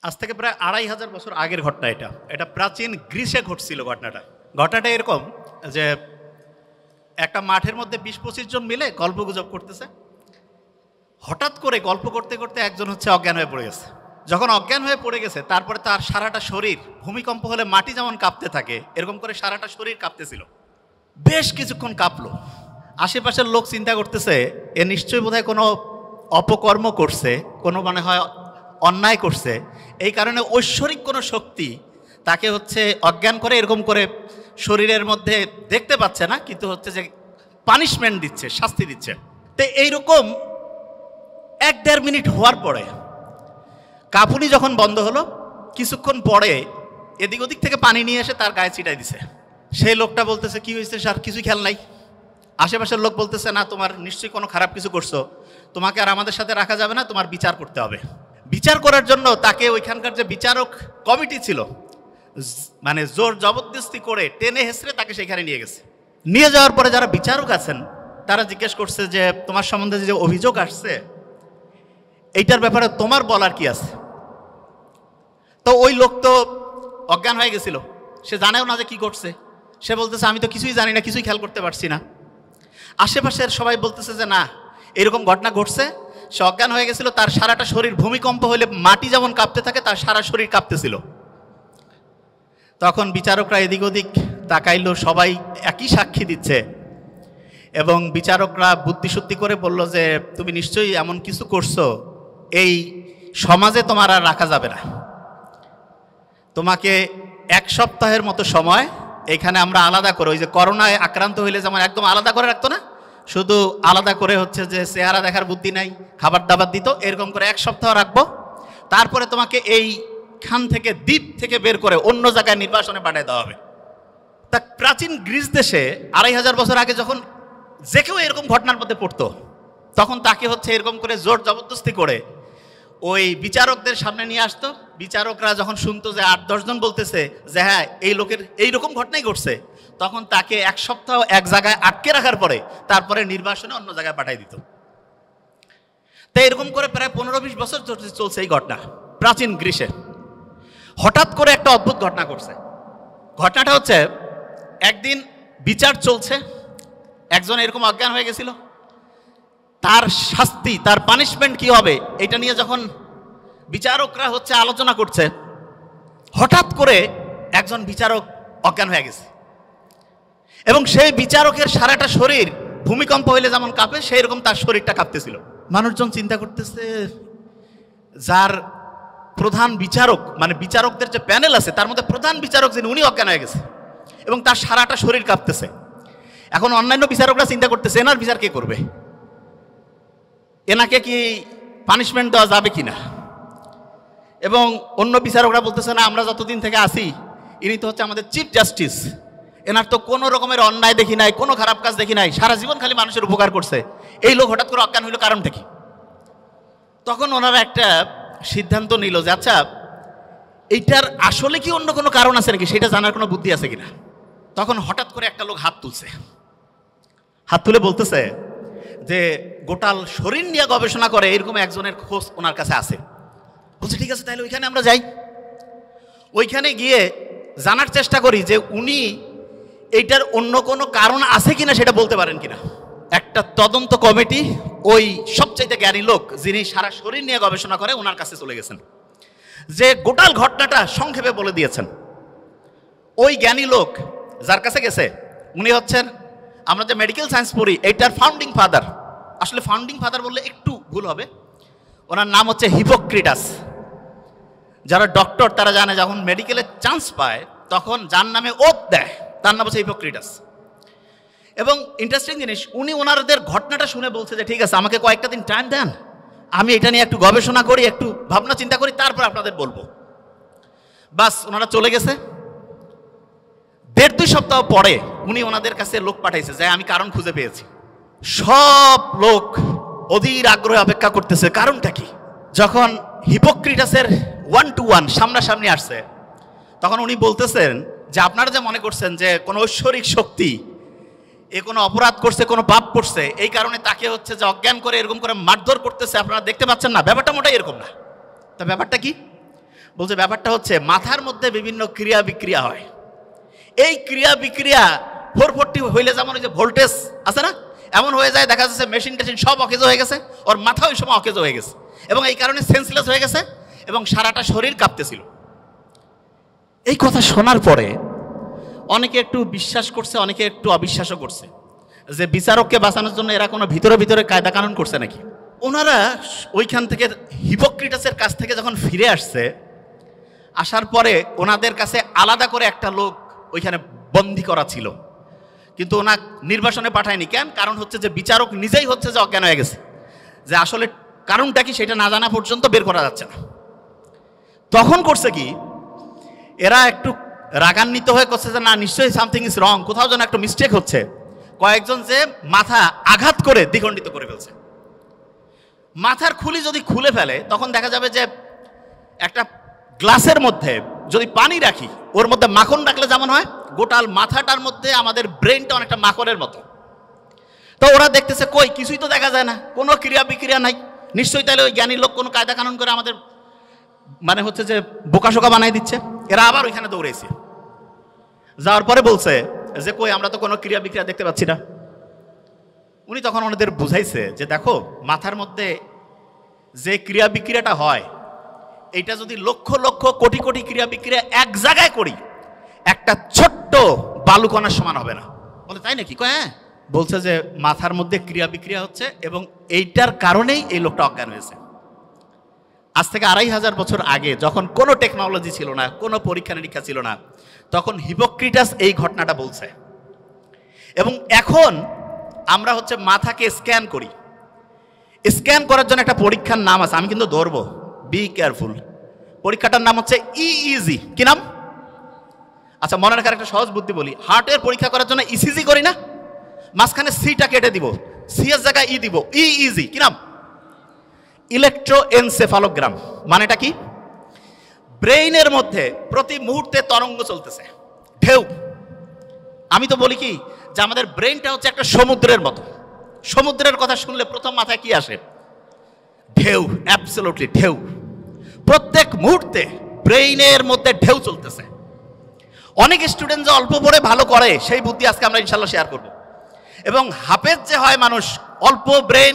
আজ থেকে প্রায় ২৫০০ বছর আগের ঘটনা এটা। এটা প্রাচীন গ্রিসে ঘটছিল ঘটনাটা এরকম যে একটা মাঠের মধ্যে ২০-২৫ জন মিলে গল্পগুজব করতেছে। হঠাৎ করে গল্প করতে করতে একজন অজ্ঞান হয়ে পড়ে গেছে। যখন অজ্ঞান হয়ে পড়ে গেছে তারপরে তার সারাটা শরীর, ভূমিকম্প হলে মাটি যেমন কাঁপতে থাকে এরকম করে সারাটা শরীর কাঁপতেছিল। বেশ কিছুক্ষণ কাঁপলো। আশেপাশের লোক চিন্তা করতেছে এ নিশ্চয়ই বোধহয় কোনো অপকর্ম করছে, কোনো মনে হয় অন্যায় করছে, এই কারণে ঐশ্বরিক কোনো শক্তি তাকে অজ্ঞান করে এরকম করে শরীরের মধ্যে দেখতে পাচ্ছে না, কিন্তু যে পানিশমেন্ট দিচ্ছে, শাস্তি দিচ্ছে। তো এইরকম ১-১.৫ মিনিট হওয়ার পরে কাঁপুনি যখন বন্ধ হলো, কিছুক্ষণ পরে এদিক ওদিক থেকে পানি নিয়ে এসে তার গায়ে ছিটাই দিছে। সেই লোকটা বলতেছে কি হয়েছে স্যার, কিছুই খেয়াল নাই। আশেপাশের লোক বলতেছে না, তোমার নিশ্চয়ই কোনো খারাপ কিছু করছো, তোমাকে আর আমাদের সাথে রাখা যাবে না, তোমার বিচার করতে হবে। বিচার করার জন্য তাকে ওইখানকার যে বিচারক কমিটি ছিল, মানে জোর জবরদস্তি করে টেনে হেসড়ে তাকে সেখানে নিয়ে গেছে। নিয়ে যাওয়ার পরে যারা বিচারক আছেন তারা জিজ্ঞেস করছে যে তোমার সম্বন্ধে যে অভিযোগ আসছে এইটার ব্যাপারে তোমার বলার কি আছে। তো ওই লোক তো অজ্ঞান হয়ে গেছিল, সে জানেও না যে কি করছে। সে বলতেছে আমি তো কিছুই জানি না, কিছুই খেয়াল করতে পারছি না। আশেপাশের সবাই বলতেছে যে না, এরকম ঘটনা ঘটছে, সে অজ্ঞান হয়ে গেছিল, তার সারাটা শরীর ভূমিকম্প হলে মাটি যেমন কাঁপতে থাকে তার সারা শরীর কাঁপতেছিল। তখন বিচারকরা এদিক ওদিক তাকাইলো, সবাই একই সাক্ষী দিচ্ছে এবং বিচারকরা বুদ্ধিশুদ্ধি করে বলল যে তুমি নিশ্চয়ই এমন কিছু করছো, এই সমাজে তোমার আর রাখা যাবে না, তোমাকে ১ সপ্তাহের মতো সময় এখানে আমরা আলাদা করে, ওই যে করোনায় আক্রান্ত হইলে যেমন একদম আলাদা করে রাখতো না, শুধু আলাদা করে যে চেহারা দেখার বুদ্ধি নাই, খাবার দাবার দিত, এরকম করে ১ সপ্তাহ রাখবো। তারপরে তোমাকে এইখান থেকে, দ্বীপ থেকে বের করে অন্য জায়গায় নির্বাসনে পাঠিয়ে দেওয়া হবে। তা প্রাচীন গ্রিস দেশে ২৫০০ বছর আগে যখন যে কেউ এরকম ঘটনার মধ্যে পড়তো, তখন তাকে এরকম করে জোর জবরদস্তি করে ওই বিচারকদের সামনে নিয়ে আসতো। বিচারকরা যখন শুনতো যে ৮-১০ জন বলতেছে যে হ্যাঁ এই লোকের এইরকম ঘটনাই ঘটছে, তখন তাকে ১ সপ্তাহ এক জায়গায় আটকে রাখার পরে তারপরে নির্বাসনে অন্য জায়গায় পাঠিয়ে দিত। তাই এরকম করে প্রায় ১৫-২০ বছর চলছে এই ঘটনা প্রাচীন গ্রিসে। হঠাৎ করে একটা অদ্ভুত ঘটনা ঘটছে। ঘটনাটা একদিন বিচার চলছে, একজন এরকম অজ্ঞান হয়ে গেছিল, তার শাস্তি, তার পানিশমেন্ট কি হবে এটা নিয়ে যখন বিচারকরা আলোচনা করছে, হঠাৎ করে একজন বিচারক অজ্ঞান হয়ে গেছে এবং সেই বিচারকের সারাটা শরীর ভূমিকম্প হইলে যেমন কাঁপে সেই রকম তার শরীরটা কাঁপতেছিল। মানুষজন চিন্তা করতেছে যার প্রধান বিচারক, মানে বিচারকদের যে প্যানেল আছে তার মধ্যে প্রধান বিচারক যিনি, উনি অজ্ঞান হয়ে গেছে এবং তার সারাটা শরীর কাঁপতেছে। এখন অন্যান্য বিচারকরা চিন্তা করতেছে এনার বিচার কে করবে, এনাকে কি পানিশমেন্ট দেওয়া যাবে কিনা। এবং অন্য বিচারকরা বলতেছে না, আমরা যতদিন থেকে আসি ইনি তো আমাদের চিফ জাস্টিস, এনার তো কোনো রকমের অন্যায় দেখি নাই, কোনো খারাপ কাজ দেখি নাই, সারা জীবন খালি মানুষের উপকার করছে, এই লোক হঠাৎ করে অজ্ঞান হইল কারণটা কি। তখন ওনারা একটা সিদ্ধান্ত নিল যে আচ্ছা এইটার আসলে কি অন্য কোনো কারণ আছে নাকি, সেটা জানার কোনো বুদ্ধি আছে কিনা। তখন হঠাৎ করে একটা লোক হাত তুলছে, হাত তুলে বলতেছে যে গোটাল শরীর নিয়ে গবেষণা করে এরকম একজনের খোঁজ ওনার কাছে আছে। বলছে ঠিক আছে, তাহলে ওইখানে আমরা যাই, ওইখানে গিয়ে জানার চেষ্টা করি যে উনি এইটার অন্য কোনো কারণ আছে কিনা সেটা বলতে পারেন কিনা। একটা তদন্ত কমিটি ওই সবচাইতে জ্ঞানী লোক যিনি সারা শরীর নিয়ে গবেষণা করে ওনার কাছে চলে গেছেন, যে গোটাল ঘটনাটা সংক্ষেপে বলে দিয়েছেন। ওই জ্ঞানী লোক যার কাছে গেছে উনি আমরা যে মেডিকেল সায়েন্স পড়ি এইটার ফাউন্ডিং ফাদার, আসলে ফাউন্ডিং ফাদার বললে একটু ভুল হবে, ওনার নাম হিপোক্রেটাস। যারা ডক্টর তারা জানে যখন মেডিকেলে চান্স পায় তখন যার নামে ওত দেয় তার নাম হিপোক্রেটাস। এবং ইন্টারেস্টিং জিনিস, উনি ওনাদের ঘটনাটা শুনে বলছে যে ঠিক আছে আমাকে কয়েকটা দিন টাইম দেন, আমি এটা নিয়ে একটু গবেষণা করি, একটু ভাবনা চিন্তা করি, তারপর আপনাদের বলবো। বাস ওনারা চলে গেছে। ১.৫-২ সপ্তাহ পরে উনি ওনাদের কাছে লোক পাঠাইছে যে আমি কারণ খুঁজে পেয়েছি। সব লোক অধীর আগ্রহে অপেক্ষা করতেছে কারণটা কি। যখন হিপোক্রেটাসের 1-to-1 সামনাসামনি আসছে তখন উনি বলতেছেন যে আপনারা যে মনে করছেন যে কোনো ঐশ্বরিক শক্তি এ কোনো অপরাধ করছে, কোনো পাপ করছে, এই কারণে তাকে যে অজ্ঞান করে এরকম করে মারধর করতেছে, আপনারা দেখতে পাচ্ছেন না, ব্যাপারটা মোটাই এরকম না। তা ব্যাপারটা কি? বলছে ব্যাপারটা হচ্ছে মাথার মধ্যে বিভিন্ন ক্রিয়া বিক্রিয়া হয়। এই ক্রিয়া বিক্রিয়া 440 হইলে যেমন ওই যে ভোল্টেজ আছে না, এমন হয়ে যায়, দেখা যাচ্ছে মেশিন টেশিন সব অকেজ হয়ে গেছে, ওর মাথা ওই সময় অকেজ হয়ে গেছে এবং এই কারণে সেন্সলেস হয়ে গেছে এবং সারাটা শরীর কাঁপতেছিল। এই কথা শোনার পরে অনেকে একটু বিশ্বাস করছে, অনেকে একটু অবিশ্বাসও করছে যে বিচারককে বাঁচানোর জন্য এরা কোনো ভিতরে ভিতরে কায়দা কানুন করছে নাকি। ওনারা ওইখান থেকে হিপোক্রেটাসের কাছ থেকে যখন ফিরে আসছে, আসার পরে ওনাদের কাছে আলাদা করে একটা লোক ওইখানে বন্দী করা ছিল, কিন্তু ওনা নির্বাসনে পাঠায়নি। কেন? কারণ হচ্ছে যে বিচারক নিজেই হচ্ছে যে অজ্ঞান হয়ে গেছে, যে আসলে কারণটা কি সেটা না জানা পর্যন্ত বের করা যাচ্ছে না। তখন করছে কি, এরা একটু রাগান্বিত হয়ে করছে যে না, নিশ্চয়ই সামথিং ইজ রং, কোথাও যেন একটা মিস্টেক হচ্ছে। কয়েকজন যে মাথা আঘাত করে দ্বিখণ্ডিত করে ফেলছে। মাথার খুলি যদি খুলে ফেলে তখন দেখা যাবে যে একটা গ্লাসের মধ্যে যদি পানি রাখি, ওর মধ্যে মাখন রাখলে যেমন হয়, গোটাল মাথাটার মধ্যে আমাদের ব্রেনটা অনেকটা মাখনের মতো। তো ওরা দেখতেছে কই কিছুই তো দেখা যায় না, কোনো ক্রিয়া বিক্রিয়া নাই, নিশ্চয়ই তাহলে ওই জ্ঞানী লোক কোনো কায়দা কানুন করে আমাদের মানে হচ্ছে যে বোকাশোকা বানাই দিচ্ছে। এরা আবার ওইখানে দৌড়েছে, যাওয়ার পরে বলছে যে কই আমরা তো কোনো ক্রিয়া বিক্রিয়া দেখতে পাচ্ছি না। উনি তখন ওনাদের বুঝাইছে যে দেখো, মাথার মধ্যে যে ক্রিয়া বিক্রিয়াটা হয়, এইটা যদি লক্ষ লক্ষ কোটি কোটি ক্রিয়া বিক্রিয়া এক জায়গায় করি, একটা ছোট্ট বালুকণার সমান হবে না। বলে তাই নাকি? হ্যাঁ। বলছে যে মাথার মধ্যে ক্রিয়া বিক্রিয়া হচ্ছে এবং এইটার কারণেই এই লোকটা অজ্ঞান হয়েছে। আজ থেকে 2500 বছর আগে, যখন কোনো টেকনোলজি ছিল না, কোনো পরীক্ষা নিরীক্ষা ছিল না, তখন হিপোক্রেটাস এই ঘটনাটা বলছে। এবং এখন আমরা হচ্ছে মাথাকে স্ক্যান করি। স্ক্যান করার জন্য একটা পরীক্ষার নাম আছে, আমি কিন্তু ধরবো, বি কেয়ারফুল। পরীক্ষাটার নাম হচ্ছে ইইজি। কি নাম? আচ্ছা, মনে রাখার একটা সহজ বুদ্ধি বলি। হার্টের পরীক্ষা করার জন্য ইসিজি করি না, মাঝখানে সিটা কেটে দিব, সি এর জায়গায় ই দিব, ইইজি। কি নাম? ইলেকট্রোএনসেফালোগ্রাম। মানেটা কি? ব্রেইনের মধ্যে প্রতি মুহূর্তে তরঙ্গ চলতেছে, ঢেউ। আমি তো বলি কি যে আমাদের ব্রেইনটা হচ্ছে একটা সমুদ্রের মতো। সমুদ্রের কথা শুনলে প্রথম মাথায় কি আসে? ঢেউ। অ্যাবসলিউটলি ঢেউ। প্রত্যেক মুহূর্তে ব্রেইনের মধ্যে ঢেউ চলতেছে। অনেক স্টুডেন্ট যে অল্প পড়ে ভালো করে, সেই বুদ্ধি আজকে আমরা ইনশাল্লাহ শেয়ার করব। এবং হাফেজ যে হয় মানুষ, অল্প ব্রেন,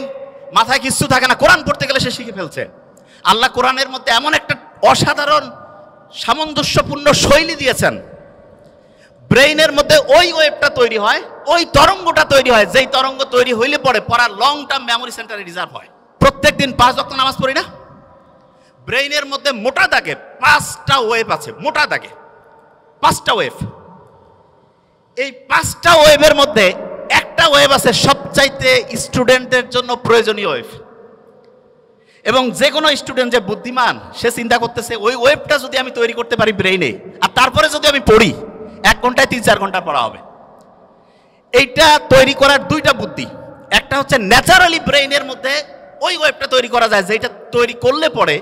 মাথায় কিছু থাকে না, কোরআন পড়তে গেলে সে শিখে ফেলছে। আল্লাহ কোরআনের মধ্যে এমন একটা অসাধারণ সামঞ্জস্যপূর্ণ শৈলী দিয়েছেন, ব্রেইনের মধ্যে ওই ওয়েভটা তৈরি হয়, ওই তরঙ্গটা তৈরি হয়, যেই তরঙ্গ তৈরি হইলে পরে পড়া লং টার্ম মেমোরি সেন্টারে রিজার্ভ হয়। প্রত্যেক দিন 5 ওয়াক্ত নামাজ পড়ি না, ব্রেইনের মধ্যে মোটা দাগে 5টা ওয়েভ আছে, মোটা দাগে 5টা ওয়েভ। এই 5টা ওয়েভের মধ্যে একটা ওয়েভ আছে সবচাইতে স্টুডেন্টের জন্য প্রয়োজনীয় ওয়েভ। এবং যে কোনো স্টুডেন্ট যে বুদ্ধিমান, সে চিন্তা করতেছে ওই ওয়েভটা যদি আমি তৈরি করতে পারি ব্রেইনে, আর তারপরে যদি আমি পড়ি, 1 ঘন্টায় 3-4 ঘন্টা পড়া হবে। এইটা তৈরি করার 2টা বুদ্ধি। একটা হচ্ছে ন্যাচারালি ব্রেইনের মধ্যে ওই ওয়েভটা তৈরি করা যায়, যেটা তৈরি করলে পরে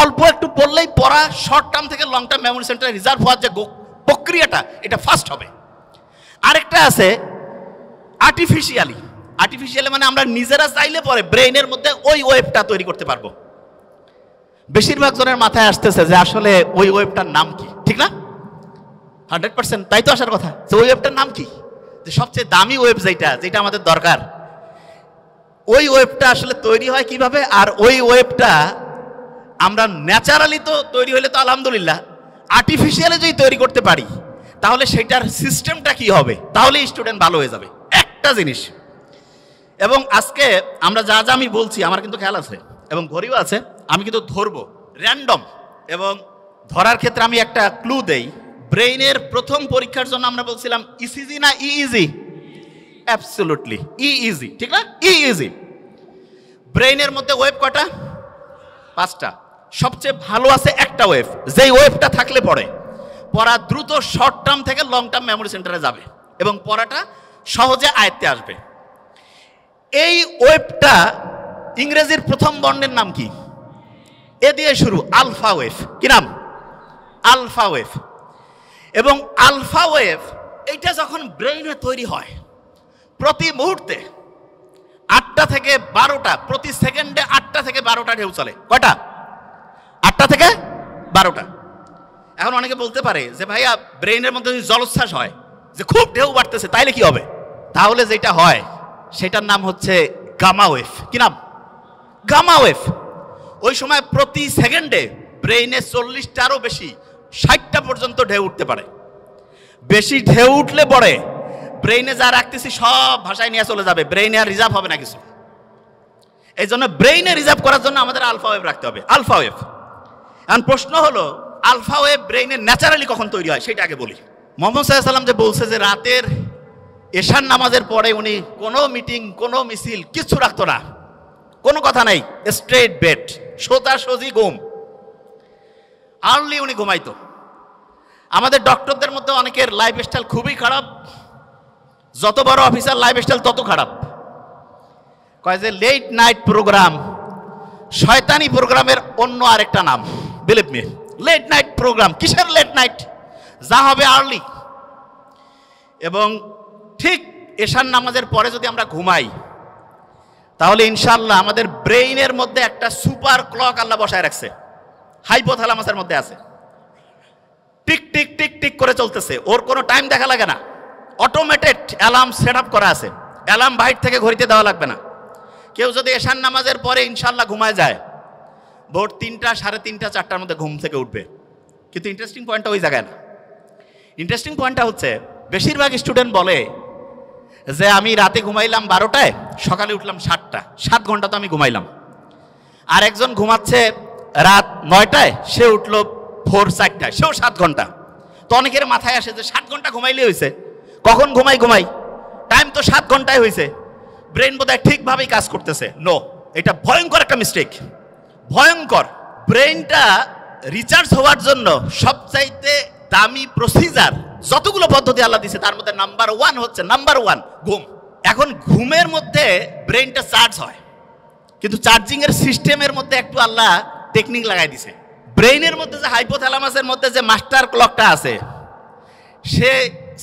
অল্প একটু পড়লেই পড়া শর্ট টার্ম থেকে লং টার্ম মেমোরি সেন্টারে রিজার্ভ হওয়ার যে প্রক্রিয়াটা, এটা ফাস্ট হবে। আরেকটা আছে আর্টিফিশিয়ালি। আর্টিফিশিয়ালি মানে আমরা নিজেরা চাইলে পরে ব্রেইনের মধ্যে ওই ওয়েভটা তৈরি করতে পারবো। বেশিরভাগ জনের মাথায় আসতেছে যে আসলে ওই ওয়েভটার নাম কি, ঠিক না? 100% তাই তো আসার কথা, যে ওই ওয়েভটার নাম কি, যে সবচেয়ে দামি ওয়েভ যেটা আমাদের দরকার, ওই ওয়েভটা আসলে তৈরি হয় কিভাবে? আর ওই ওয়েভটা আমরা ন্যাচারালি তো তৈরি হলে তো আলহামদুলিল্লাহ, আর্টিফিশিয়ালি যদি তৈরি করতে পারি তাহলে সেটার সিস্টেমটা কি হবে, তাহলে স্টুডেন্ট ভালো হয়ে যাবে। একটা জিনিস, এবং আজকে আমরা যা যা আমি বলছি আমার কিন্তু খেয়াল আছে এবং ঘড়িও আছে, আমি কিন্তু ধরবো র্যান্ডম। এবং ধরার ক্ষেত্রে আমি একটা ক্লু দেই। ব্রেইনের প্রথম পরীক্ষার জন্য আমরা বলছিলাম ইসিজি না ইইজি? অ্যাবসলিউটলি ইইজি, ঠিক না? ইইজি। ব্রেইনের মধ্যে ওয়েভ কটা? 5টা। সবচেয়ে ভালো আছে একটা ওয়েভ, যেই ওয়েভটা থাকলে পড়ে পড়া দ্রুত শর্ট টার্ম থেকে লং টার্ম মেমোরি সেন্টারে যাবে এবং পড়াটা সহজে আয়ত্তে আসবে। এই ওয়েভটা ইংরেজির প্রথম বর্ণের নাম কি? এ দিয়ে শুরু, আলফা ওয়েভ। কি নাম? Alpha wave. এবং আলফা ওয়েভ এইটা যখন ব্রেইনে তৈরি হয়, প্রতি মুহূর্তে 8টা থেকে 12টা, প্রতি সেকেন্ডে 8টা থেকে 12টা ঢেউ চলে। কয়টা? 8টা থেকে 12টা। এখন অনেকে বলতে পারে যে ভাইয়া ব্রেইনের মধ্যে যদি জলোচ্ছ্বাস হয়, যে খুব ঢেউ বাড়তেছে, তাইলে কি হবে? তাহলে যেটা হয় সেটার নাম হচ্ছে গামা ওয়েভ। কি নাম? Gamma wave. ওই সময় প্রতি সেকেন্ডে ব্রেইনে 40টারও বেশি, 60টা পর্যন্ত ঢেউ উঠতে পারে। বেশি ঢেউ উঠলে পরে ব্রেইনে যা রাখতেছি সব ভাষায় নিয়ে চলে যাবে, ব্রেইনে আর রিজার্ভ হবে না কিছু। এই জন্য ব্রেইনে রিজার্ভ করার জন্য আমাদের আলফা ওয়েভ রাখতে হবে, আলফা ওয়েভ। এখন প্রশ্ন হলো আলফা ওয়েভ ব্রেইনে ন্যাচারালি কখন তৈরি হয় সেটা আগে বলি। মোহাম্মদ সাল্লাল্লাহু আলাইহি ওয়াসাল্লাম যে বলছে যে রাতের এশার নামাজের পরে উনি কোনো মিটিং, কোনো মিছিল কিচ্ছু রাখতো না, কোনো কথা নাই, স্ট্রেট বেড, সোজাসুজি ঘুম, আর্লি উনি ঘুমাইতো। আমাদের ডক্টরদের মধ্যে অনেকের লাইফস্টাইল খুবই খারাপ, যত বড় অফিসার লাইফস্টাইল তত খারাপ। কয় যে লেট নাইট প্রোগ্রাম শয়তানি প্রোগ্রামের অন্য আরেকটা নাম, believe me. Late night program, কিসের লেট নাইট? যা হবে আর্লি। এবং ঠিক এশার নামাজের পরে যদি আমরা ঘুমাই তাহলে ইনশাআল্লাহ আমাদের ব্রেইনের মধ্যে একটা সুপার ক্লক আল্লাহ বসায় রাখছে, হাইপোথ্যালামাসের মধ্যে আছে, টিক টিক টিক টিক করে চলতেছে, ওর কোনো টাইম দেখা লাগে না, অটোমেটেড অ্যালার্ম সেট আপ করা আছে, অ্যালার্ম বাইরে থেকে ঘড়িতে দেওয়া লাগবে না। কেউ যদি এশার নামাজের পরে ইনশাআল্লাহ ঘুমায় যায়, ভোর 3টা, 3:30, 4টার মধ্যে ঘুম থেকে উঠবে। কিন্তু ইন্টারেস্টিং পয়েন্টটা ওই জায়গায় না। ইন্টারেস্টিং পয়েন্টটা হচ্ছে বেশিরভাগ স্টুডেন্ট বলে যে আমি রাতে ঘুমাইলাম 12টায়, সকালে উঠলাম 7টা, 7 ঘন্টা তো আমি ঘুমাইলাম। আর একজন ঘুমাচ্ছে রাত 9টায়, সে উঠলো ভোর 4টায়, সেও 7 ঘন্টা। তো অনেকের মাথায় আসে যে 7 ঘন্টা ঘুমাইলে হয়েছে, কখন ঘুমাই, টাইম তো 7 ঘন্টায় হয়েছে, ব্রেন বোধহয় ঠিকভাবেই কাজ করতেছে। নো, এটা ভয়ঙ্কর একটা মিস্টেক, ভয়ঙ্কর। ব্রেনটা রিচার্জ হওয়ার জন্য সবচাইতে দামি প্রসিজার যতগুলো পদ্ধতি আল্লাহ দিয়েছে তার মধ্যে নাম্বার 1 হচ্ছে ঘুম। এখন ঘুমের মধ্যে ব্রেনটা চার্জ হয়, কিন্তু চার্জিং এর সিস্টেমের মধ্যে একটু আল্লাহ টেকনিক লাগাই দিছে। ব্রেইনের মধ্যে যে হাইপোথ্যালামাসের মধ্যে যে মাস্টার ক্লকটা আছে, সে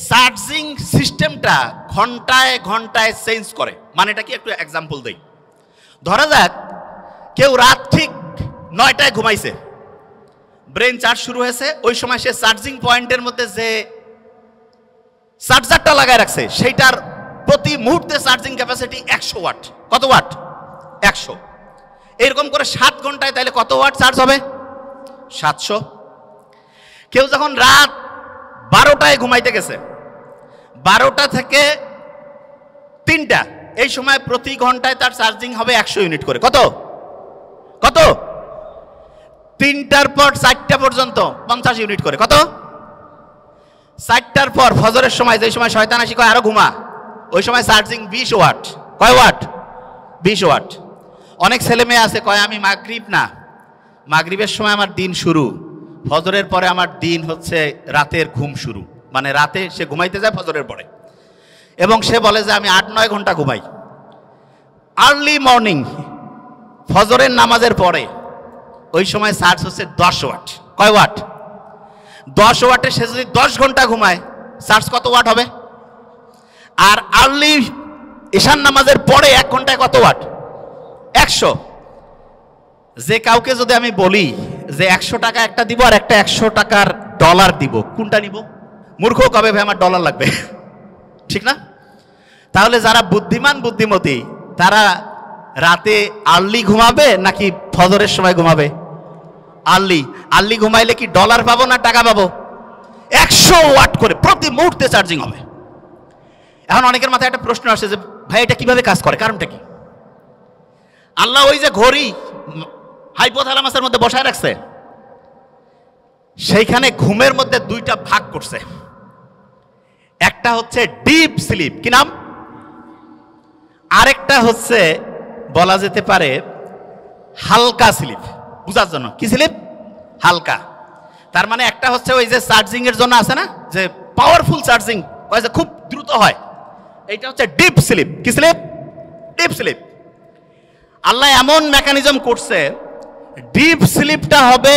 চার্জিং সিস্টেমটা ঘন্টায় ঘন্টায় চেঞ্জ করে। মানে এটা কি, একটু এক্সাম্পল দেই। ধরা যাক কেউ রাত ঠিক 9টায় ঘুমাইছে, ব্রেন চার্জ শুরু হয়েছে, ওই সময় সে চার্জিং পয়েন্টের মধ্যে যে চার্জারটা লাগায় রাখছে সেইটার প্রতি মুহূর্তে চার্জিং ক্যাপাসিটি 100 ওয়াট। কত ওয়াট? 100। এরকম করে 7 ঘন্টায় তাহলে কত ওয়াট চার্জ হবে? 700। কেউ যখন রাত 12টায় ঘুমাইতে গেছে, 12টা থেকে 3টা, এই সময় প্রতি ঘন্টায় তার চার্জিং হবে 100 ইউনিট করে। কত? 3টার পর 4টা পর্যন্ত 50 ইউনিট করে। কত? 4টার পর ফজরের সময়, যে সময় শয়তান আসি কয় আরো ঘুমা, ওই সময় চার্জিং 20 ওয়াট। কয় ওয়াট? 20 ওয়াট। অনেক ছেলে মেয়ে আছে কয় আমি মাগরিবের সময় আমার দিন শুরু, ফজরের পরে আমার দিন হচ্ছে রাতের ঘুম শুরু। মানে রাতে সে ঘুমাইতে যায় ফজরের পরে, এবং সে বলে যে আমি 8-9 ঘন্টা ঘুমাই। আর্লি মর্নিং ফজরের নামাজের পরে ওই সময় চার্জ হচ্ছে 10 ওয়াট। কয় ওয়াট? 10 ওয়াটে সে যদি 10 ঘন্টা ঘুমায়, চার্জ কত ওয়াট হবে? আর আর্লি ঈশান নামাজের পরে 1 ঘন্টায় কত ওয়াট? 100। যে কাউকে যদি আমি বলি যে 100 টাকা একটা দিব আর একটা 100 টাকার ডলার দিব, কোনটা নিব? মূর্খ কবে ভাই আমার ডলার লাগবে, ঠিক না? তাহলে যারা বুদ্ধিমান বুদ্ধিমতী তারা রাতে আর্লি ঘুমাবে নাকি ফজরের সময় ঘুমাবে? আর্লি ঘুমাইলে কি ডলার পাবো না টাকা পাবো? 100 ওয়াট করে প্রতি মুহূর্তে চার্জিং হবে। এখন অনেকের মাথায় একটা প্রশ্ন আসছে যে ভাই এটা কিভাবে কাজ করে, কারণটা কি? আল্লাহ ওই যে ঘড়ি হাইপোথ্যালামাসের মধ্যে বসায় রাখছে, সেইখানে ঘুমের মধ্যে 2টা ভাগ করছে। একটা হচ্ছে ডিপ স্লিপ, কি নাম? আরেকটা হচ্ছে বলা যেতে পারে হালকা স্লিপ। বুঝার জন্য, কি স্লিপ? হালকা। তার মানে একটা হচ্ছে ওই যে চার্জিং এর জন্য আছে না, যে পাওয়ারফুল চার্জিং খুব দ্রুত হয়, এইটা হচ্ছে ডিপ স্লিপ। কি স্লিপ? Deep sleep. আল্লাহ এমন মেকানিজম করছে, ডিপ স্লিপটা হবে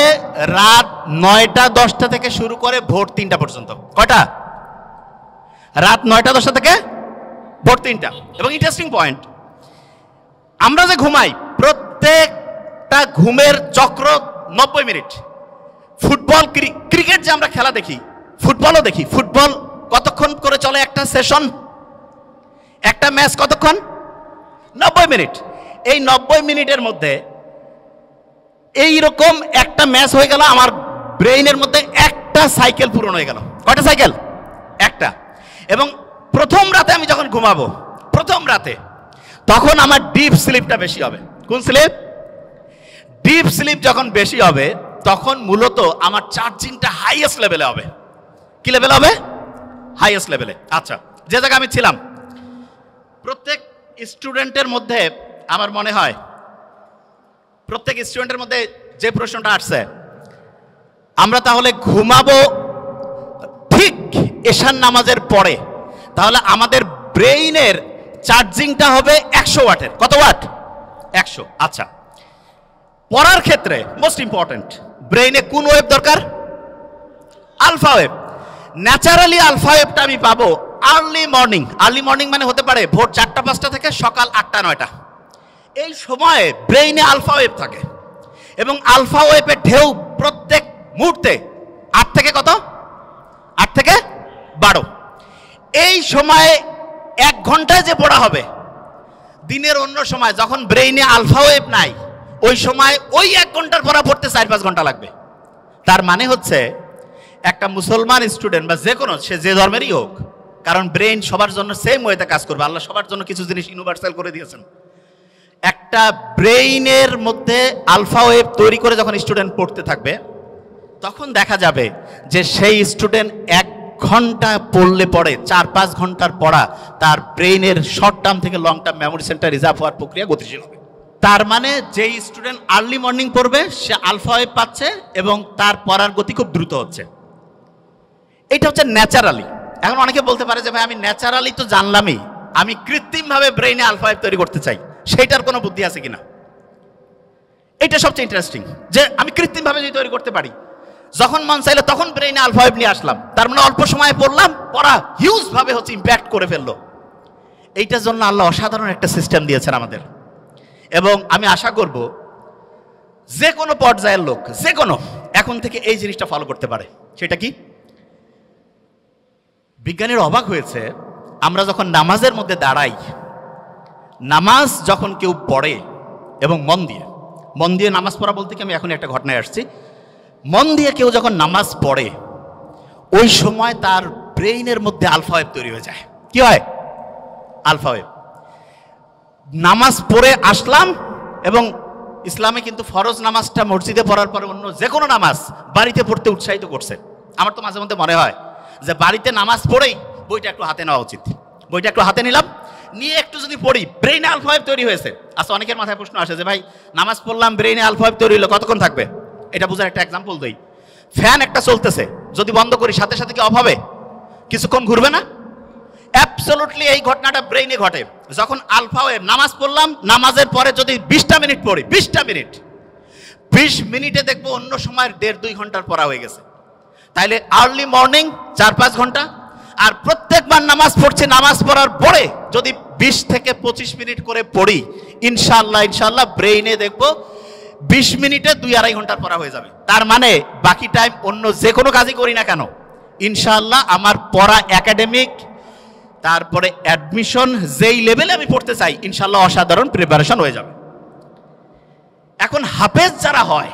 রাত 9টা 10টা থেকে শুরু করে ভোর 3টা পর্যন্ত। কয়টা? রাত 9টা 10টা থেকে ভোর 3টা। এবং ইন্টারেস্টিং পয়েন্ট, আমরা যে ঘুমাই প্রত্যেকটা ঘুমের চক্র 90 মিনিট। ফুটবল ক্রিকেট যে আমরা খেলা দেখি, ফুটবলও দেখি। ফুটবল কতক্ষণ করে চলে একটা সেশন, একটা ম্যাচ কতক্ষণ? 90 মিনিট। এই 90 মিনিটের মধ্যে এইরকম একটা ম্যাচ হয়ে গেল, আমার ব্রেইনের মধ্যে একটা সাইকেল পূরণ হয়ে গেল। কয়টা সাইকেল? একটা। এবং প্রথম রাতে আমি যখন ঘুমাবো, প্রথম রাতে, তখন আমার ডিপ স্লিপটা বেশি হবে। কোন স্লিপ? ডিপ স্লিপ যখন বেশি হবে তখন মূলত আমার চার্জিংটা হাইয়েস্ট লেভেলে হবে। কি লেভেল হবে? হাইয়েস্ট লেভেলে। আচ্ছা, যে জায়গায় আমি ছিলাম, প্রত্যেক স্টুডেন্টের মধ্যে আমার মনে হয় প্রত্যেক স্টুডেন্টের মধ্যে যে প্রশ্নটা আসছে, আমরা তাহলে ঘুমাবো ঠিক এশার নামাজের পরে, তাহলে আমাদের ব্রেইনের চার্জিংটা হবে 100 ওয়াটের। কত ওয়াট? 100। আচ্ছা, পড়ার ক্ষেত্রে মোস্ট ইম্পর্টেন্ট, ব্রেইনে কোন ওয়েভ দরকার? Alpha wave. ন্যাচারালি আলফা ওয়েভটা আমি পাবো আর্লি মর্নিং। আর্লি মর্নিং মানে হতে পারে ভোর 4টা-5টা থেকে সকাল 8টা-9টা। এই সময়ে ব্রেইনে আলফা ওয়েভ থাকে এবং আলফা ওয়েভের ঢেউ প্রত্যেক মুহূর্তে 8 থেকে কত? 8 থেকে 12। এই সময়ে 1 ঘন্টায় যে পড়া হবে, দিনের অন্য সময় যখন ব্রেইনে আলফা ওয়েভ নাই, ওই সময় ওই 1 ঘন্টার পড়া পড়তে 4-5 ঘন্টা লাগবে। তার মানে হচ্ছে একটা মুসলমান স্টুডেন্ট বা যে কোনো, সে যে ধর্মেরই হোক, কারণ ব্রেইন সবার জন্য সেম ওয়েতে কাজ করবে। আল্লাহ সবার জন্য কিছু জিনিস ইউনিভার্সাল করে দিয়েছেন। একটা ব্রেইনের মধ্যে আলফা ওয়েভ তৈরি করে যখন স্টুডেন্ট পড়তে থাকবে, তখন দেখা যাবে যে সেই স্টুডেন্ট 1 ঘন্টা পড়লে পড়ে 4-5 ঘন্টার পড়া তার ব্রেইনের শর্ট টার্ম থেকে long term memory centre reserve হওয়ার প্রক্রিয়া গতিশীল হবে। তার মানে যেই স্টুডেন্ট আর্লি মর্নিং পড়বে সে আলফা ওয়েভ পাচ্ছে এবং তার পড়ার গতি খুব দ্রুত হচ্ছে। এটা হচ্ছে ন্যাচারালি। এখন অনেকে বলতে পারে যে ভাই আমি ন্যাচারালি তো জানলামই, আমি কৃত্রিমভাবে ব্রেইনে আলফা ওয়েভ তৈরি করতে চাই, সেইটার কোনো বুদ্ধি আছে কিনা? এটা সবচেয়ে ইন্টারেস্টিং যে আমি কৃত্রিমভাবে যদি তৈরি করতে পারি, যখন মন চাইলো তখন ব্রেইনে আলফা ওয়েভ নিয়ে আসলাম, তার মানে অল্প সময়ে পড়লাম, পড়া হিউজ ভাবে হচ্ছে ইম্প্যাক্ট করে ফেললো। এইটার জন্য আল্লাহ অসাধারণ একটা সিস্টেম দিয়েছেন আমাদের। এবং আমি আশা করব যে কোনো পর্যায়ের লোক, যে কোনো, এখন থেকে এই জিনিসটা ফলো করতে পারে। সেটা কি? বিজ্ঞানীরা অবাক হয়েছে, আমরা যখন নামাজের মধ্যে দাঁড়াই, নামাজ যখন কেউ পড়ে এবং মন দিয়ে নামাজ পড়া বলতে কি আমি এখন একটা ঘটনায় আসছি, মন দিয়ে কেউ যখন নামাজ পড়ে, ওই সময় তার ব্রেইনের মধ্যে আলফা ওয়েভ তৈরি হয়ে যায়। কি হয়? Alpha wave. নামাজ পড়ে আসলাম, এবং ইসলামে কিন্তু ফরজ নামাজটা মসজিদে পড়ার পরে অন্য যে কোনো নামাজ বাড়িতে পড়তে উৎসাহিত করছে। আমার তো মাঝে মধ্যে মনে হয় যে বাড়িতে নামাজ পড়েই বইটা একটু হাতে নেওয়া উচিত। বইটা একটু হাতে নিলাম, নিয়ে একটু যদি পড়ি, ব্রেইনে আলফা ওয়েভ তৈরি হয়েছে। আচ্ছা, অনেকের মাথায় প্রশ্ন আসে যে ভাই নামাজ পড়লাম, ব্রেইনে আলফা ওয়েভ তৈরি হলো, কতক্ষণ থাকবে? এটা বোঝার একটা এক্সাম্পল দেই। ফ্যান একটা চলতেছে, যদি বন্ধ করি সাথে সাথে কি অফ হবে? কিছুক্ষণ ঘুরবে না? অ্যাবসলিউটলি এই ঘটনাটা ব্রেইনে ঘটে। যখন আলফা ওয়েভ, নামাজ পড়লাম, নামাজের পরে যদি 20টা মিনিট পড়ি, 20 মিনিটে দেখবো অন্য সময়ের 1.5-2 ঘন্টার পড়া হয়ে গেছে। তাইলে আর্লি মর্নিং 4-5 ঘন্টা, আর প্রত্যেকবার নামাজ পড়ছি, নামাজ পড়ার পরে যদি 20 থেকে 25 মিনিট করে পড়ি, ইনশাআল্লাহ ব্রেইনে দেখবো 20 মিনিটে 2-2.5 ঘন্টার পড়া হয়ে যাবে। তার মানে বাকি টাইম অন্য যে কোনো কাজই করি না কেন, ইনশাআল্লাহ আমার পড়া একাডেমিক, তারপরে অ্যাডমিশন যেই লেভেলে আমি পড়তে চাই, ইনশাআল্লাহ অসাধারণ প্রিপারেশন হয়ে যাবে। এখন হাফেজ যারা হয়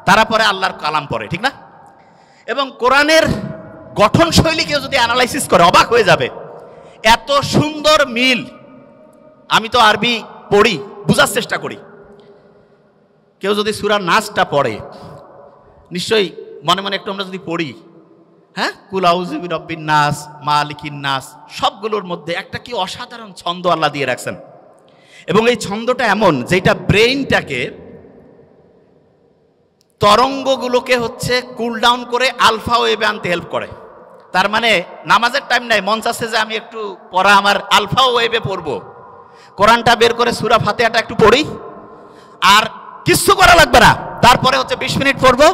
তারা পরে আল্লাহর কালাম পড়ে, ঠিক না? এবং কোরআনের গঠন শৈলী কেউ যদি অ্যানালাইসিস করে অবাক হয়ে যাবে, এত সুন্দর মিল। আমি তো আরবি পড়ি, বোঝার চেষ্টা করি। কেউ যদি সূরা নাসটা পড়ে, নিশ্চয়ই মনে মনে একটু আমরা যদি পড়ি, হ্যাঁ, কুল আউযু বিরাব্বিন নাস, মালিকিন নাস, সবগুলোর মধ্যে একটা কি অসাধারণ ছন্দ আল্লাহ দিয়ে রাখছেন। এবং এই ছন্দটা এমন যেটা ব্রেইনটাকে, তরঙ্গগুলোকে হচ্ছে কুল ডাউন করে আলফা ওয়েভে আনতে হেল্প করে। তার মানে নামাজের টাইম নাই, মন চাচ্ছে যে আমি একটু পড়া আমার আলফা ওয়েভে পড়বো, কোরআনটা বের করে সূরা ফাতিহাটা একটু পড়ি, আর কিচ্ছু করা লাগবে না, তারপরে হচ্ছে 20 মিনিট পড়বো,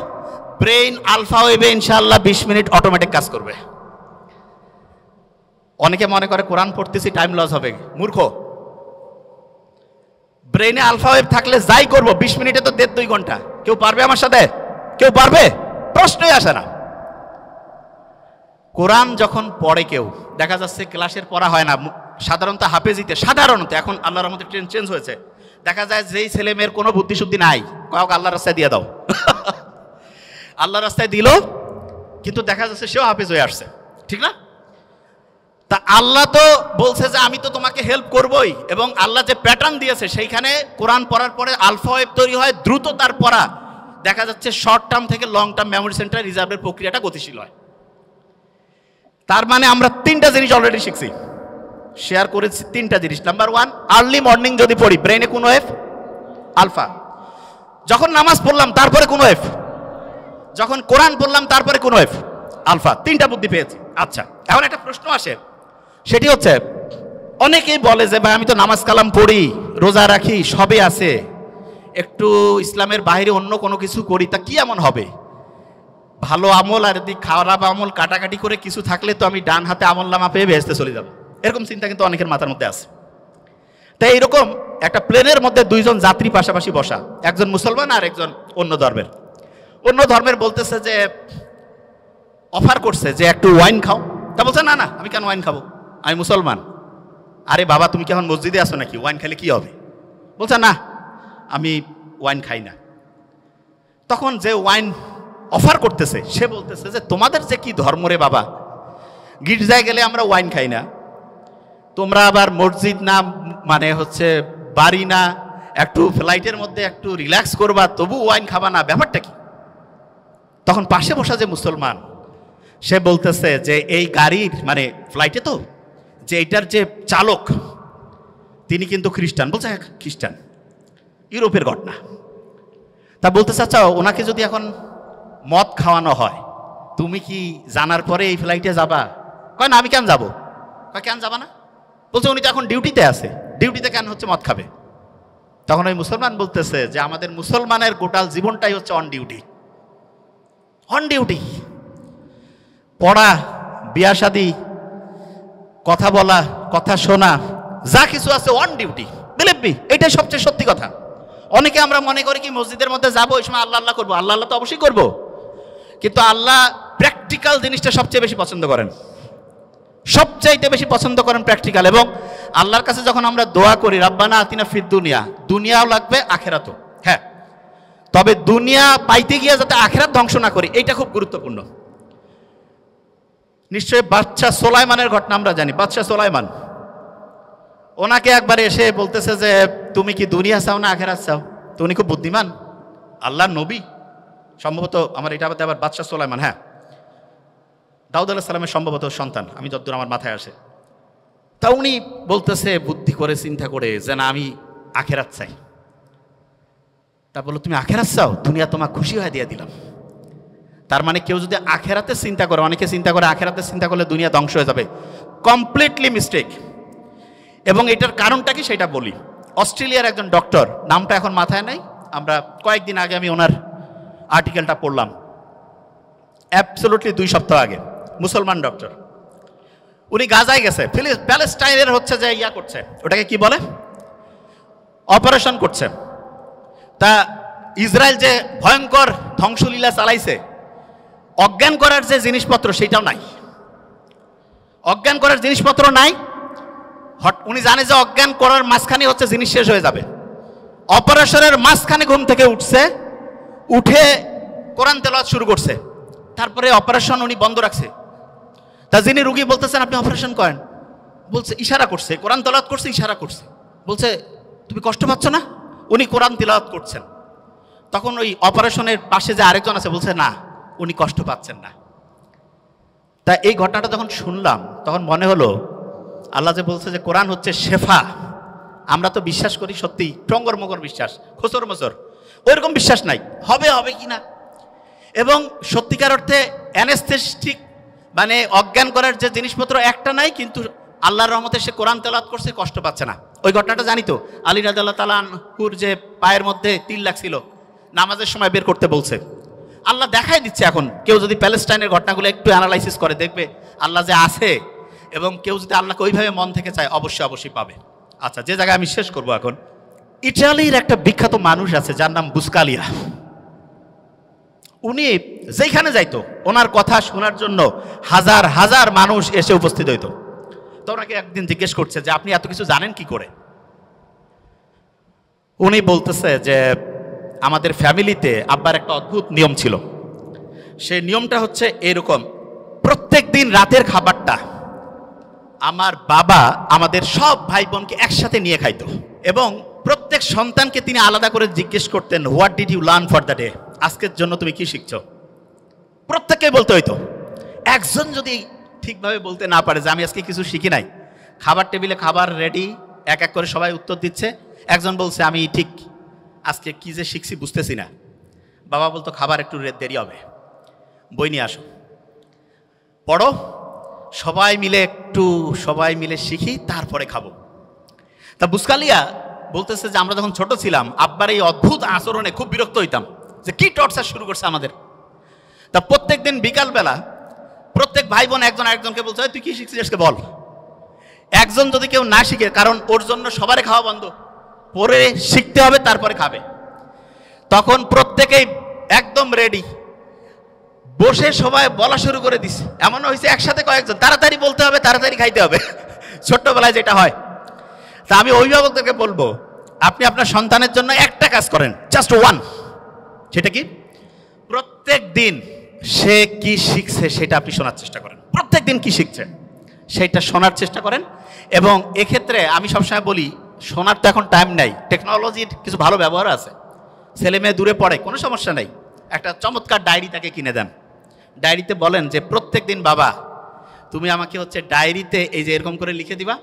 ব্রেইন আলফা ওয়েভে ইনশাআল্লাহ 20 মিনিট অটোমেটিক কাজ করবে। অনেকে মনে করে কোরআন পড়তেছি টাইম লস হবে, মূর্খ। ব্রেইনে আলফা ওয়েভ থাকলে যাই করবো 20 মিনিটে তো 1.5-2 ঘন্টা। কেউ পারবে আমার সাথে? কেউ পারবে? প্রশ্নই আসে না। কোরআন যখন পড়ে কেউ, দেখা যাচ্ছে ক্লাসের পড়া হয় না, সাধারণত হাফেজিতে, সাধারণত এখন আল্লাহর রহমতে ট্রেন্ড চেঞ্জ হয়েছে, দেখা যায় যেই ছেলে মেয়ের কোনো বুদ্ধিশুদ্ধি নাই, কাউকে আল্লাহর রাস্তায় দিয়ে দাও, আল্লাহর রাস্তায় দিল, কিন্তু দেখা যাচ্ছে সেও হাফেজ হয়ে আসছে, ঠিক না? তা আল্লাহ তো বলছে যে আমি তো তোমাকে হেল্প করবই, এবং আল্লাহ যে প্যাটার্ন দিয়েছে সেইখানে কোরআন পড়ার পরে আলফা ওয়েভ তৈরি হয়, দ্রুত তার পড়া, দেখা যাচ্ছে শর্ট টার্ম থেকে লং টার্ম মেমোরি সেন্টার রিজার্ভের প্রক্রিয়াটা গতিশীল হয়। তার মানে আমরা তিনটা জিনিস অলরেডি শিখছি, শেয়ার করেছি তিনটা জিনিস। নাম্বার ওয়ান, আর্লি মর্নিং যদি পড়ি ব্রেনে কোন ওয়েভ? আলফা। যখন নামাজ পড়লাম তারপরে কোন ওয়েভ? যখন কোরআন পড়লাম তারপরে কোন ওয়েভ? আলফা। তিনটা বুদ্ধি পেয়েছি। আচ্ছা, এখন একটা প্রশ্ন আসে, সেটি হচ্ছে অনেকেই বলে যে ভাই আমি তো নামাজ কালাম পড়ি, রোজা রাখি, সবই আছে, একটু ইসলামের বাইরে অন্য কোনো কিছু করি, তা কি এমন হবে? ভালো আমল আর যদি খারাপ আমল কাটাকাটি করে কিছু থাকলে তো আমি ডান হাতে আমল নামা পেয়ে বেহেশতে চলে যাব, এরকম চিন্তা কিন্তু অনেকের মাথার মধ্যে আছে। তাই এইরকম একটা প্লেনের মধ্যে দুইজন যাত্রী পাশাপাশি বসা, একজন মুসলমান আর একজন অন্য ধর্মের। অন্য ধর্মের বলতেছে যে অফার করছে যে একটু ওয়াইন খাও, তা বলছে না না আমি কেন ওয়াইন খাবো, আমি মুসলমান। আরে বাবা তুমি কি এখন মসজিদে আসো নাকি, ওয়াইন খেলে কি হবে? বলছে না আমি ওয়াইন খাই না। তখন যে ওয়াইন অফার করতেছে সে বলতেছে যে তোমাদের যে কি ধর্ম রে বাবা, গির্জায় গেলে আমরা ওয়াইন খাই না, তোমরা আবার মসজিদ না মানে হচ্ছে বাড়ি না, একটু ফ্লাইটের মধ্যে একটু রিল্যাক্স করবা তবু ওয়াইন খাবা না, ব্যাপারটা কি? তখন পাশে বসা যে মুসলমান সে বলতেছে যে এই গাড়ির মানে ফ্লাইটে তো যে এটার যে চালক তিনি কিন্তু খ্রিস্টান। বলছে হ্যাঁ খ্রিস্টান, ইউরোপের ঘটনা। তা বলতেছে আচ্ছা ওনাকে যদি এখন মদ খাওয়ানো হয় তুমি কি জানার পরে এই ফ্লাইটে যাবা? কয় না আমি কেন যাবো। কয় কেন যাবা না? বলছে উনি তো এখন ডিউটিতে আছে, ডিউটিতে কেন হচ্ছে মদ খাবে? তখন ওই মুসলমান বলতেছে যে আমাদের মুসলমানের গোটাল জীবনটাই হচ্ছে অন ডিউটি। অন ডিউটি, পড়া, বিয়া শাদী, কথা বলা, কথা শোনা, যা কিছু আছে অন ডিউটি। বিলিভ মি, এটাই সবচেয়ে সত্যি কথা। অনেকে আমরা মনে করি কি মসজিদের মধ্যে যাবো ওই সময় আল্লাহ আল্লাহ করবো, আল্লাহ আল্লাহ তো অবশ্যই করবো, কিন্তু আল্লাহ প্র্যাকটিক্যাল জিনিসটা সবচেয়ে বেশি পছন্দ করেন, সবচাইতে বেশি পছন্দ করেন প্র্যাকটিক্যাল। এবং আল্লাহর কাছে যখন আমরা দোয়া করি রাব্বানা আতিনা ফিদ দুনিয়া, দুনিয়াও লাগবে আখেরাতও, হ্যাঁ, তবে দুনিয়া পাইতে গিয়ে যাতে আখেরাত ধ্বংস না করি, এইটা খুব গুরুত্বপূর্ণ। নিশ্চয়ই বাদশাহ সোলাইমানের ঘটনা আমরা জানি। বাদশাহ সোলাইমান ওনাকে একবার এসে বলতেছে যে তুমি কি দুনিয়া চাও না আখেরাত চাও? তো উনি খুব বুদ্ধিমান, আল্লাহর নবী সম্ভবত, আমার এটা আবার বাদশাহ সোলাইমান, হ্যাঁ দাউদ আলাইহিস সালামের সম্ভবত সন্তান, আমি যতদূর আমার মাথায় আসে। তা উনি বলতেছে বুদ্ধি করে চিন্তা করে যে না আমি আখেরাত চাই। তা বললো তুমি আখেরাত চাও, দুনিয়া তোমার খুশি হয়ে দিয়ে দিলাম। তার মানে কেউ যদি আখেরাতে চিন্তা করে, অনেকে চিন্তা করে আখেরাতে চিন্তা করলে দুনিয়া ধ্বংস হয়ে যাবে, কমপ্লিটলি মিস্টেক। এবং এটার কারণটা কি সেটা বলি। অস্ট্রেলিয়ার একজন ডক্টর, নামটা এখন মাথায় নাই, আমরা কয়েকদিন আগে আমি ওনার আর্টিকেলটা পড়লাম, অ্যাবসলুটলি 2 সপ্তাহ আগে, মুসলমান ডক্টর। উনি গাজায় গেছে, প্যালেস্টাইনের হচ্ছে যে ইয়া করছে, ওটাকে কি বলে, অপারেশন করছে। তা ইসরায়েল যে ভয়ঙ্কর ধ্বংসলীলা চালাইছে, অজ্ঞান করার যে জিনিসপত্র সেটাও নাই, অজ্ঞান করার জিনিসপত্র নাই। উনি জানে যে অজ্ঞান করার মাঝখানে হচ্ছে জিনিস শেষ হয়ে যাবে। অপারেশনের মাঝখানে ঘুম থেকে উঠছে, উঠে কোরআন তেলাওয়াত শুরু করছে, তারপরে অপারেশন উনি বন্ধ রাখছে। তা যিনি রুগী বলতেছেন আপনি অপারেশন করেন, বলছে ইশারা করছে, কোরআন তেলাওয়াত করছে, ইশারা করছে, বলছে তুমি কষ্ট পাচ্ছ না? উনি কোরআন তেলাওয়াত করছেন। তখন ওই অপারেশনের পাশে যে আরেকজন আছে বলছে না উনি কষ্ট পাচ্ছেন না। তা এই ঘটনাটা যখন শুনলাম তখন মনে হলো আল্লাহ যে বলছে যে কোরআন হচ্ছে শেফা, আমরা তো বিশ্বাস করি সত্যি টঙ্গর মগর বিশ্বাস, খোসর মসর, ওইরকম বিশ্বাস নাই হবে হবে কি না। এবং সত্যিকার অর্থে অ্যানেস্থেটিক মানে অজ্ঞান করার যে জিনিসপত্র একটা নাই, কিন্তু আল্লাহর রহমতে সে কোরআন তেলাওয়াত করছে, কষ্ট পাচ্ছে না। ওই ঘটনাটা জানি তো, আলী রাদিয়াল্লাহু তাআলা আনহুর যে পায়ের মধ্যে তিল লাগছিল, নামাজের সময় বের করতে বলছে। আল্লাহ দেখাই দিচ্ছে। এখন কেউ যদি প্যালেস্টাইনের ঘটনাগুলো একটু অ্যানালাইসিস করে দেখবে আল্লাহ যে আছে, এবং কেউ যদি আল্লাহকে ওইভাবে মন থেকে চায় অবশ্যই অবশ্যই পাবে। আচ্ছা, যে জায়গায় আমি শেষ করবো এখন, ইটালির একটা বিখ্যাত মানুষ আছে যার নাম বুসকালিয়া। উনি যেখানে যাইতো ওনার কথা শোনার জন্য হাজার হাজার মানুষ এসে উপস্থিত হইতো। তো ওনাকে একদিন জিজ্ঞেস করছে যে আপনি এত কিছু জানেন কি করে? উনি বলতেছে যে আমাদের ফ্যামিলিতে আব্বার একটা অদ্ভুত নিয়ম ছিল। সেই নিয়মটা হচ্ছে এরকম, প্রত্যেক দিন রাতের খাবারটা আমার বাবা আমাদের সব ভাই বোনকে একসাথে নিয়ে খাইতো, এবং প্রত্যেক সন্তানকে তিনি আলাদা করে জিজ্ঞেস করতেন, what did you learn for the day? আজকের জন্য তুমি কি শিখছো? প্রত্যেককে বলতে হইতো। একজন যদি ঠিকভাবে বলতে না পারে যে আমি আজকে কিছু শিখি নাই, খাবার টেবিলে খাবার রেডি, এক এক করে সবাই উত্তর দিচ্ছে, একজন বলছে আমি ঠিক আজকে কি যে শিখছি বুঝতেছি না, বাবা বলতো খাবার একটু দেরি হবে, বই নিয়ে আসো, পড়ো, সবাই মিলে শিখি, তারপরে খাবো। তা বুসকালিয়া বলতেছে যে আমরা যখন ছোট ছিলাম আব্বার এই অদ্ভুত আচরণে খুব বিরক্ত হইতাম, যে কি টর্চার শুরু করছে আমাদের। তা প্রত্যেক দিন বিকালবেলা প্রত্যেক ভাই বোন একজন আরেকজনকে বলছে, তুই কি শিখছিস আজকে বল। একজন যদি কেউ না শিখে, কারণ ওর জন্য সবারই খাওয়া বন্ধ, পরে শিখতে হবে তারপরে খাবে, তখন প্রত্যেকেই একদম রেডি বসে সবাই বলা শুরু করে দিছে। এমন হয়েছে একসাথে কয়েকজন, তাড়াতাড়ি বলতে হবে, তাড়াতাড়ি খাইতে হবে, ছোট্টবেলায় যেটা হয়। তা আমি অভিভাবকদেরকে বলবো, আপনি আপনার সন্তানের জন্য একটা কাজ করেন, জাস্ট ওয়ান। সেটা কি? প্রত্যেক দিন সে কি শিখছে সেটা আপনি শোনার চেষ্টা করেন। প্রত্যেক দিন কি শিখছে সেটা শোনার চেষ্টা করেন। এবং এক্ষেত্রে আমি সবসময় বলি, শোনার তো এখন টাইম নাই, টেকনোলজির কিছু ভালো ব্যবহার আছে। ছেলে মেয়ে দূরে পড়ে, কোনো সমস্যা নেই, একটা চমৎকার ডায়েরি তাকে কিনে দেন। ডায়েরিতে বলেন যে প্রত্যেক দিন বাবা তুমি আমাকে হচ্ছে ডায়েরিতে এই যে এরকম করে লিখে দিবা,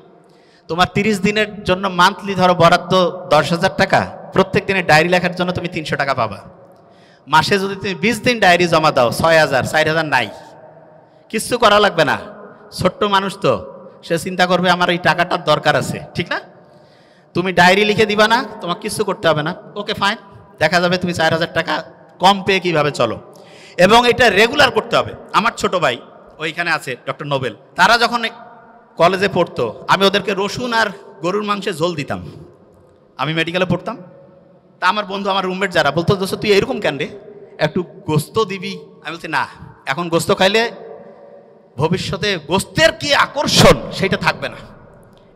তোমার 30 দিনের জন্য মান্থলি ধরো বরাদ্দ 10,000 টাকা, প্রত্যেক দিনে ডায়েরি লেখার জন্য তুমি 300 টাকা পাবা। মাসে যদি তুমি 20 দিন ডায়েরি জমা দাও 6,000, 4,000 নাই, কিচ্ছু করা লাগবে না। ছোট্ট মানুষ তো, সে চিন্তা করবে আমার এই টাকাটার দরকার আছে, ঠিক না? তুমি ডায়েরি লিখে দিবা না, তোমার কিছু করতে হবে না, ওকে ফাইন, দেখা যাবে তুমি 4,000 টাকা কম পেয়ে কীভাবে চলো। এবং এটা রেগুলার করতে হবে। আমার ছোট ভাই ওইখানে আছে, ডক্টর নোবেল, তারা যখন কলেজে পড়তো আমি ওদেরকে রসুন আর গরুর মাংসে ঝোল দিতাম। আমি মেডিকেলে পড়তাম, তা আমার বন্ধু, আমার রুমমেট যারা বলতো, দোস্ত তুই এরকম কেন রে, একটু গোস্ত দিবি। আমি বলছি না, এখন গোস্ত খাইলে ভবিষ্যতে গোস্তের কি আকর্ষণ সেটা থাকবে না।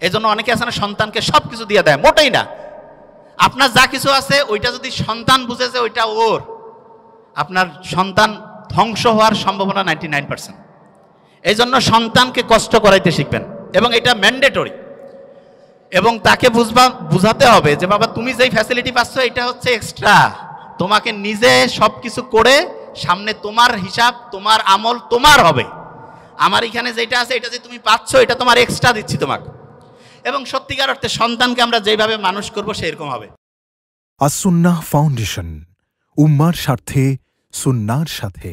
এই জন্য অনেকে আছে না, সন্তানকে সব কিছু দিয়ে দেয়, মোটেই না। আপনার যা কিছু আছে ওইটা যদি সন্তান বুঝেছে ওইটা ওর, আপনার সন্তান ধ্বংস হওয়ার সম্ভাবনা 99%। এই জন্য সন্তানকে কষ্ট করাইতে শিখবেন, এবং এটা ম্যান্ডেটরি। এবং তাকে বুঝাতে হবে যে বাবা তুমি যেই ফ্যাসিলিটি পাচ্ছ এটা হচ্ছে এক্সট্রা, তোমাকে নিজে সব কিছু করে সামনে তোমার হিসাব, তোমার আমল তোমার হবে। আমার এখানে যেটা আছে এটা যে তুমি পাচ্ছ এটা তোমার এক্সট্রা দিচ্ছি তোমাকে। এবং সত্যিকার অর্থে সন্তানকে আমরা যেভাবে মানুষ করব সেরকম হবে। আস সুন্নাহ ফাউন্ডেশন, উম্মার স্বার্থে সুন্নাহর সাথে।